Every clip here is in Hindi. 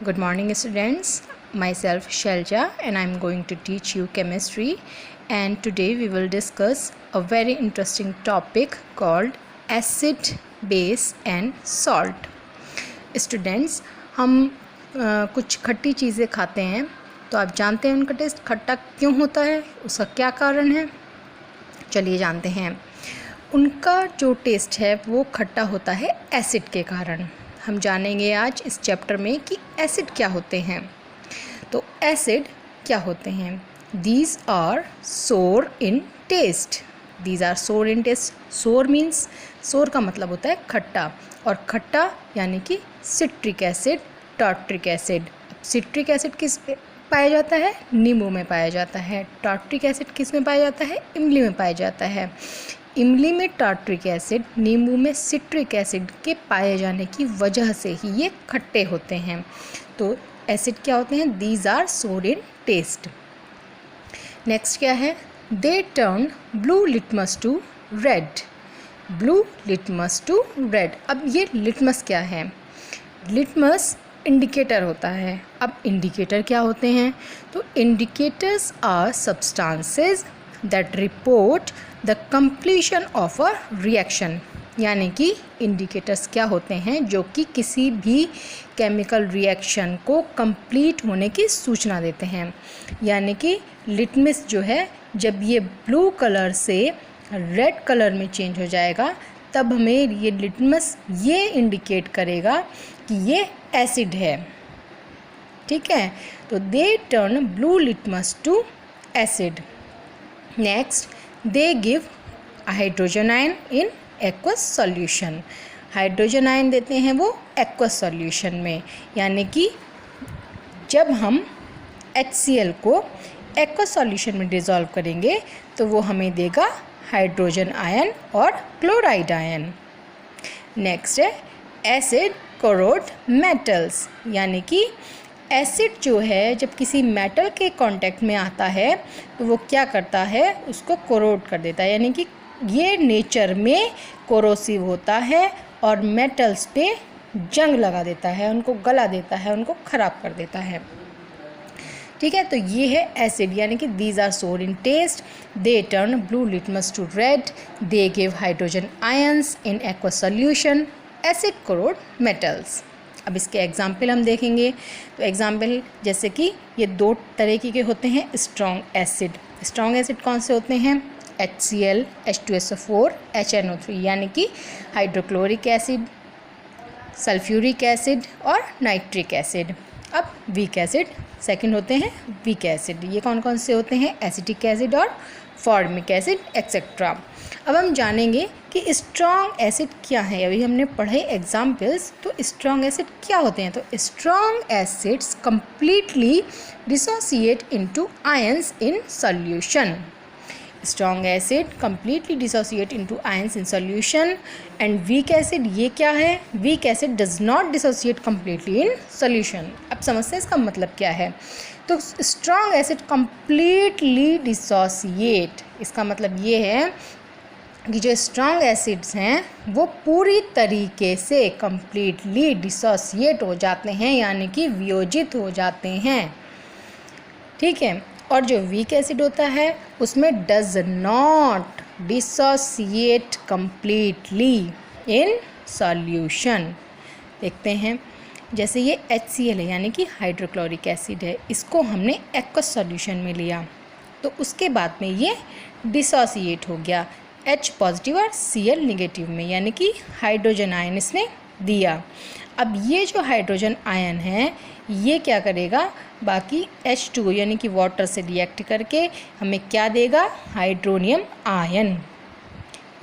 Good morning students, myself Shelja and I am going to teach you chemistry, and today we will discuss a very interesting topic called acid, base and salt. Students, हम कुछ खट्टी चीज़ें खाते हैं तो आप जानते हैं उनका टेस्ट खट्टा क्यों होता है, उसका क्या कारण है। चलिए जानते हैं। उनका जो टेस्ट है वो खट्टा होता है एसिड के कारण। हम जानेंगे आज इस चैप्टर में कि एसिड क्या होते हैं। तो एसिड क्या होते हैं? These are sour in test. These are sour in test. सोर मीन्स, सोर का मतलब होता है खट्टा, और खट्टा यानी कि citric acid, tartaric acid. Citric acid किस पे पाया जाता है? नींबू में पाया जाता है। टार्ट्रिक एसिड किस में पाया जाता है? इमली में पाया जाता है। इमली में टार्ट्रिक एसिड, नींबू में सिट्रिक एसिड के पाए जाने की वजह से ही ये खट्टे होते हैं। तो एसिड क्या होते हैं? These are sour in test. Next क्या है? They turn blue litmus to red. Blue litmus to red. अब ये लिटमस क्या है? लिटमस इंडिकेटर होता है। अब इंडिकेटर क्या होते हैं? तो indicators are substances that report the completion of a reaction. यानी कि इंडिकेटर्स क्या होते हैं? जो कि किसी भी केमिकल रिएक्शन को कंप्लीट होने की सूचना देते हैं। यानी कि लिटमस जो है, जब ये ब्लू कलर से रेड कलर में चेंज हो जाएगा तब हमें ये लिटमस ये इंडिकेट करेगा कि ये एसिड है। ठीक है, तो they turn blue litmus to acid. Next, they give hydrogen ion in aqueous solution. Hydrogen ion देते हैं वो एक्वस सॉल्यूशन में, यानी कि जब हम HCl को एक्वस सॉल्यूशन में डिज़ोल्व करेंगे तो वो हमें देगा हाइड्रोजन आयन और क्लोराइड आयन। नेक्स्ट है एसिड कोरोड मेटल्स। यानी कि एसिड जो है जब किसी मेटल के कांटेक्ट में आता है तो वो क्या करता है? उसको कोरोड कर देता है। यानी कि ये नेचर में कोरोसिव होता है और मेटल्स पे जंग लगा देता है, उनको गला देता है, उनको ख़राब कर देता है। ठीक है, तो ये है एसिड। यानी कि these are sour in taste, they turn blue litmus to red, they give hydrogen ions in aqueous solution, acid corrode metals. अब इसके एग्जाम्पल हम देखेंगे। तो एग्जाम्पल जैसे कि ये दो तरीके के होते हैं स्ट्रॉन्ग एसिड। स्ट्रॉन्ग एसिड कौन से होते हैं? HCl, H2SO4, HNO3, यानी कि हाइड्रोक्लोरिक एसिड, सल्फ्यूरिक एसिड और नाइट्रिक एसिड। अब वीक एसिड सेकंड होते हैं वीक एसिड। ये कौन कौन से होते हैं? एसिटिक एसिड और फॉर्मिक एसिड एक्सेट्रा। अब हम जानेंगे कि स्ट्रॉन्ग एसिड क्या है। अभी हमने पढ़े एग्जाम्पल्स, तो स्ट्रॉन्ग एसिड क्या होते हैं? तो strong acids completely dissociate into ions in solution. Strong acid completely dissociate into ions in solution. And weak acid ये क्या है? Weak acid does not dissociate completely in solution. अब समझते हैं इसका मतलब क्या है। तो स्ट्रॉन्ग एसिड कंप्लीटली डिसोसिएट, इसका मतलब ये है कि जो स्ट्रॉन्ग एसिड्स हैं वो पूरी तरीके से कंप्लीटली डिसोसिएट हो जाते हैं, यानी कि वियोजित हो जाते हैं। ठीक है, और जो वीक एसिड होता है उसमें does not dissociate completely in solution. देखते हैं, जैसे ये HCl है यानी कि हाइड्रोक्लोरिक एसिड है, इसको हमने एक्वस सॉल्यूशन में लिया तो उसके बाद में ये डिसोसिएट हो गया H पॉजिटिव और Cl निगेटिव में, यानी कि हाइड्रोजन आयन इसने दिया। अब ये जो हाइड्रोजन आयन है ये क्या करेगा? बाकी H2 यानी कि वाटर से रिएक्ट करके हमें क्या देगा? Hydronium ion.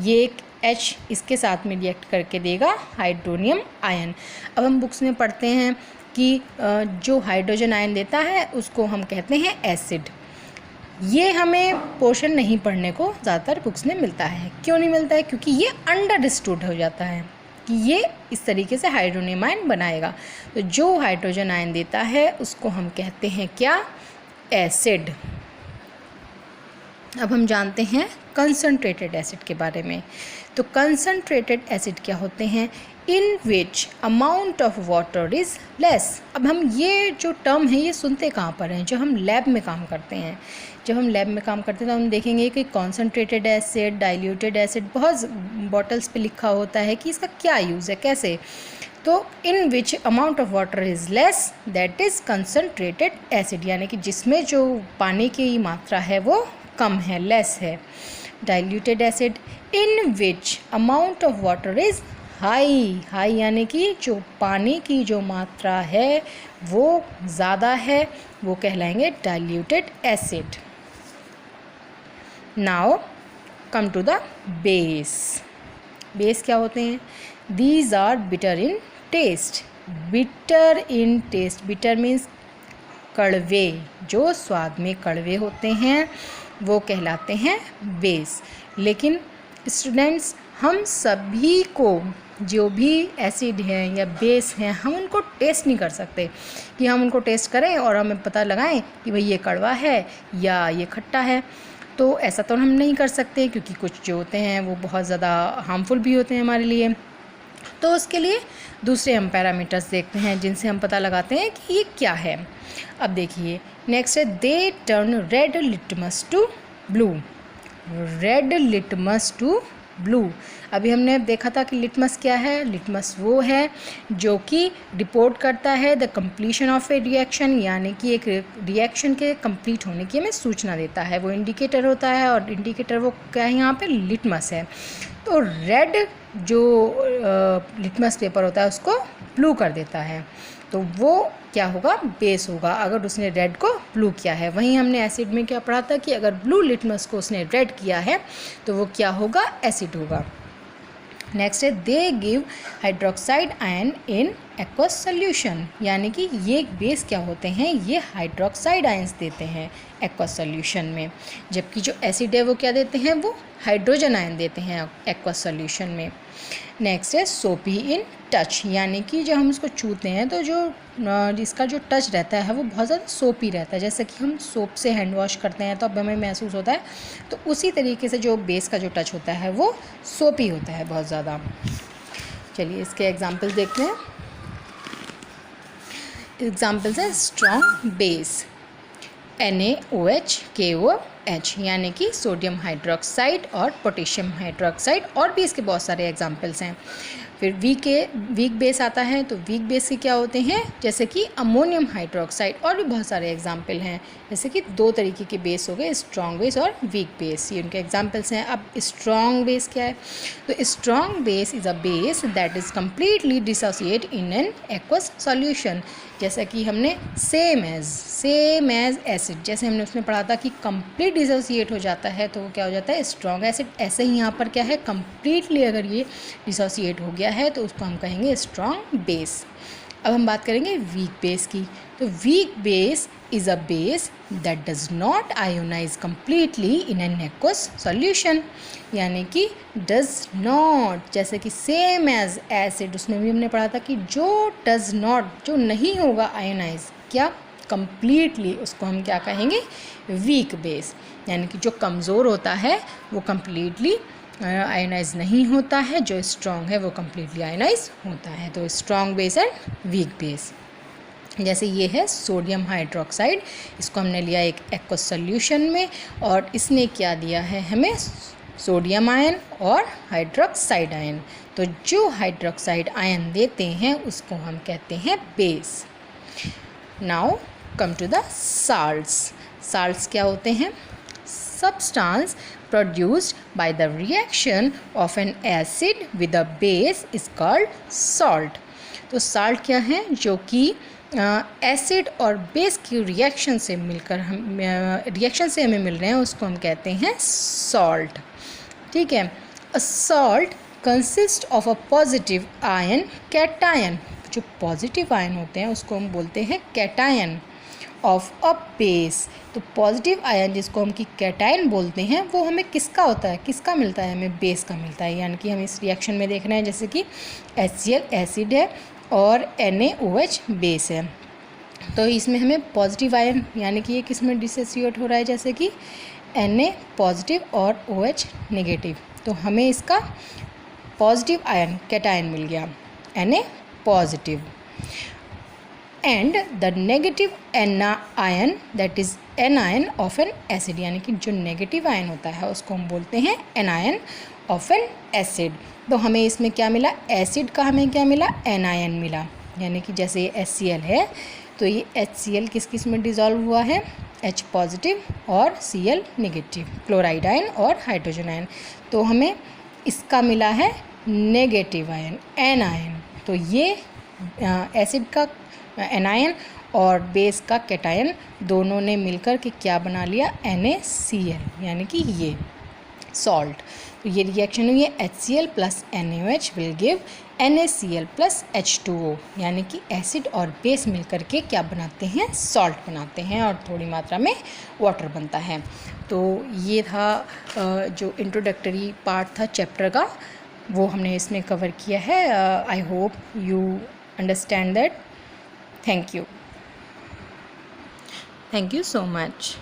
ये एक H इसके साथ में रिएक्ट करके देगा हाइड्रोनियम आयन। अब हम बुक्स में पढ़ते हैं कि जो हाइड्रोजन आयन देता है उसको हम कहते हैं एसिड। ये हमें पोर्शन नहीं पढ़ने को ज़्यादातर बुक्स में मिलता है। क्यों नहीं मिलता है? क्योंकि ये अंडरस्टूड हो जाता है कि ये इस तरीके से हाइड्रोनियम आयन बनाएगा। तो जो हाइड्रोजन आयन देता है उसको हम कहते हैं क्या? एसिड। अब हम जानते हैं कंसनट्रेटेड एसिड के बारे में। तो कंसनट्रेटेड एसिड क्या होते हैं? In which amount of water is less. अब हम ये जो टर्म है ये सुनते कहाँ पर हैं, जब हम लैब में काम करते हैं। जब हम लैब में काम करते हैं तो हम देखेंगे कि कॉन्सनट्रेटेड एसिड, डाइल्यूटेड एसिड, बहुत बॉटल्स पे लिखा होता है कि इसका क्या यूज़ है, कैसे। तो in which amount of water is less that is concentrated acid, यानी कि जिसमें जो पानी की मात्रा है वो कम है, लेस है। Diluted acid in which amount of water is high, high यानी कि जो पानी की जो मात्रा है वो ज़्यादा है, वो कहलाएंगे diluted acid. Now come to the base. Base क्या होते हैं? These are bitter in taste. Bitter in taste, bitter means कड़वे, जो स्वाद में कड़वे होते हैं वो कहलाते हैं बेस। लेकिन स्टूडेंट्स, हम सभी को जो भी एसिड है या बेस हैं हम उनको टेस्ट नहीं कर सकते कि हम उनको टेस्ट करें और हमें पता लगाएं कि भाई ये कड़वा है या ये खट्टा है। तो ऐसा तो हम नहीं कर सकते क्योंकि कुछ जो होते हैं वो बहुत ज़्यादा हार्मफुल भी होते हैं हमारे लिए। तो उसके लिए दूसरे हम पैरामीटर्स देखते हैं जिनसे हम पता लगाते हैं कि ये क्या है। अब देखिए नेक्स्ट है, they turn red litmus to blue. Red litmus to blue. अभी हमने देखा था कि लिटमस क्या है। लिटमस वो है जो कि रिपोर्ट करता है the completion of A reaction, यानी कि एक रिएक्शन के कंप्लीट होने की हमें सूचना देता है। वो इंडिकेटर होता है और इंडिकेटर वो क्या है, यहाँ पे लिटमस है। तो रेड जो लिटमस पेपर होता है उसको ब्लू कर देता है, तो वो क्या होगा, बेस होगा अगर उसने रेड को ब्लू किया है। वहीं हमने एसिड में क्या पढ़ा था कि अगर ब्लू लिटमस को उसने रेड किया है तो वो क्या होगा, एसिड होगा। नेक्स्ट है, they give hydroxide ion in aqueous solution, यानी कि ये बेस क्या होते हैं, ये हाइड्रोक्साइड आयंस देते हैं एक्वस सोल्यूशन में, जबकि जो एसिड है वो क्या देते हैं, वो हाइड्रोजन आयन देते हैं एक्वस सोल्यूशन में। नेक्स्ट है सोपी इन टच, यानी कि जब हम इसको छूते हैं तो जो इसका जो टच रहता है वो बहुत ज़्यादा सोपी रहता है। जैसे कि हम सोप से हैंड वॉश करते हैं तो अब हमें महसूस होता है, तो उसी तरीके से जो बेस का जो टच होता है वो सोपी होता है बहुत ज़्यादा। चलिए इसके एग्जाम्पल्स देखते हैं। एग्जाम्पल्स है स्ट्रॉन्ग बेस, NaOH KOH, यानी कि सोडियम हाइड्रोक्साइड और पोटेशियम हाइड्रोक्साइड, और भी इसके बहुत सारे एग्जाम्पल्स हैं। फिर वीक बेस आता है, तो वीक बेस के क्या होते हैं, जैसे कि अमोनियम हाइड्रोक्साइड, और भी बहुत सारे एग्जाम्पल हैं। जैसे कि दो तरीके के बेस हो गए, स्ट्रॉन्ग बेस और वीक बेस, ये उनके एग्जाम्पल्स हैं। अब स्ट्रॉन्ग बेस क्या है, तो strong base is a base that is completely dissociate in an aqueous solution. जैसा कि हमने सेम एज एसिड, जैसे हमने उसमें पढ़ा था कि कंप्लीट डिसोसिएट हो जाता है तो वो क्या हो जाता है, स्ट्रॉन्ग एसिड। ऐसे ही यहाँ पर क्या है, कंप्लीटली अगर ये डिसोसिएट हो गया है तो उसको हम कहेंगे स्ट्रॉन्ग बेस। अब हम बात करेंगे वीक बेस की। तो weak base is a base that does not ionize completely in an aqueous solution, यानी कि डज नॉट, जैसे कि सेम एज एसिड, उसमें भी हमने पढ़ा था कि जो डज नॉट, जो नहीं होगा आयोनाइज क्या कम्प्लीटली, उसको हम क्या कहेंगे, वीक बेस। यानी कि जो कमज़ोर होता है वो कम्प्लीटली आयनाइज नहीं होता है, जो स्ट्रॉन्ग है वो कम्प्लीटली आयनाइज होता है। तो strong base and weak base, जैसे ये है सोडियम हाइड्रोक्साइड, इसको हमने लिया एक एक्वस सॉल्यूशन में और इसने क्या दिया है हमें, सोडियम आयन और हाइड्रोक्साइड आयन। तो जो हाइड्रोक्साइड आयन देते हैं उसको हम कहते हैं base. Now come to the salts. Salts क्या होते हैं, substance produced by the reaction of an acid with a base is called salt। तो salt क्या है, जो कि एसिड और बेस की रिएक्शन से मिलकर रिएक्शन से हमें मिल रहे हैं, उसको हम कहते हैं सॉल्ट। ठीक है, a salt consist of a positive ion cation, जो पॉजिटिव आयन होते हैं उसको हम बोलते हैं कैटायन ऑफ अ बेस। तो पॉजिटिव आयन जिसको हम कि कैटायन बोलते हैं वो हमें किसका होता है, किसका मिलता है, हमें बेस का मिलता है। यानी कि हम इस रिएक्शन में देख रहे हैं जैसे कि HCl एसिड है और NaOH बेस है, तो इसमें हमें पॉजिटिव आयन, यानी कि ये किस में डिसोसिएट हो रहा है, जैसे कि Na पॉजिटिव और OH नेगेटिव, तो हमें इसका पॉजिटिव आयन कैटायन मिल गया। Na positive, and the negative ion that is anion of N acid, यानी कि जो नेगेटिव आयन होता है उसको हम बोलते हैं एनायन ऑफ एन एसिड। तो हमें इसमें क्या मिला, एसिड का हमें क्या मिला, एनायन मिला, यानी कि जैसे ये HCl है तो ये HCl किस किस में डिज़ोल्व हुआ है, H पॉजिटिव और Cl नेगेटिव, क्लोराइड आयन और हाइड्रोजन आयन। तो हमें इसका मिला है नेगेटिव आयन, एनायन। तो ये एसिड का एनायन और बेस का कैटायन दोनों ने मिलकर के क्या बना लिया, NaCl, यानी कि ये सॉल्ट। तो ये रिएक्शन हुई है HCl plus NaOH will give NaCl plus H2O, यानी कि एसिड और बेस मिलकर के क्या बनाते हैं, सॉल्ट बनाते हैं और थोड़ी मात्रा में वाटर बनता है। तो ये था जो इंट्रोडक्टरी पार्ट था चैप्टर का, वो हमने इसमें कवर किया है। I hope you understand that. Thank you so much.